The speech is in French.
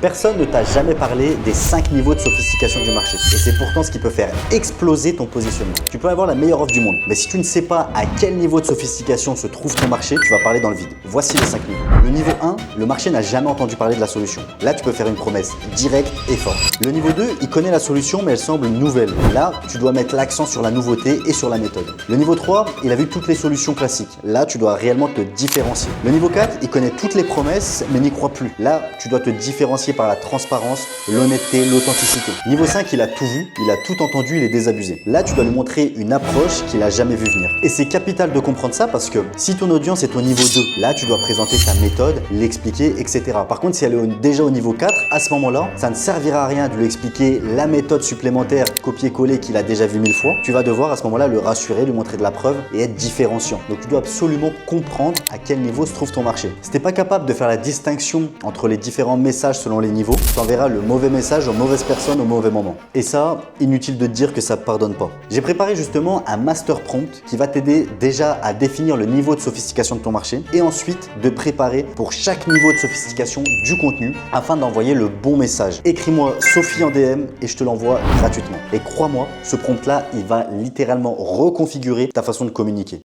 Personne ne t'a jamais parlé des 5 niveaux de sophistication du marché. Et c'est pourtant ce qui peut faire exploser ton positionnement. Tu peux avoir la meilleure offre du monde, mais si tu ne sais pas à quel niveau de sophistication se trouve ton marché, tu vas parler dans le vide. Voici les 5 niveaux. Le niveau 1, le marché n'a jamais entendu parler de la solution. Là, tu peux faire une promesse directe et forte. Le niveau 2, il connaît la solution, mais elle semble nouvelle. Là, tu dois mettre l'accent sur la nouveauté et sur la méthode. Le niveau 3, il a vu toutes les solutions classiques. Là, tu dois réellement te différencier. Le niveau 4, il connaît toutes les promesses, mais n'y croit plus. Là, tu dois te différencier par la transparence, l'honnêteté, l'authenticité. Niveau 5, il a tout vu, il a tout entendu, il est désabusé. Là, tu dois lui montrer une approche qu'il n'a jamais vu venir. Et c'est capital de comprendre ça parce que si ton audience est au niveau 2, là, tu dois présenter ta méthode, l'expliquer, etc. Par contre, si elle est déjà au niveau 4, à ce moment-là, ça ne servira à rien de lui expliquer la méthode supplémentaire copier-coller qu'il a déjà vu 1000 fois. Tu vas devoir à ce moment-là le rassurer, lui montrer de la preuve et être différenciant. Donc, tu dois absolument comprendre à quel niveau se trouve ton marché. Si tu n'es pas capable de faire la distinction entre les différents messages selon les niveaux, tu enverras le mauvais message aux mauvaises personnes au mauvais moment. Et ça, inutile de te dire que ça ne pardonne pas. J'ai préparé justement un master prompt qui va t'aider déjà à définir le niveau de sophistication de ton marché et ensuite de préparer pour chaque niveau de sophistication du contenu afin d'envoyer le bon message. Écris-moi Sophie en DM et je te l'envoie gratuitement. Et crois-moi, ce prompt-là, il va littéralement reconfigurer ta façon de communiquer.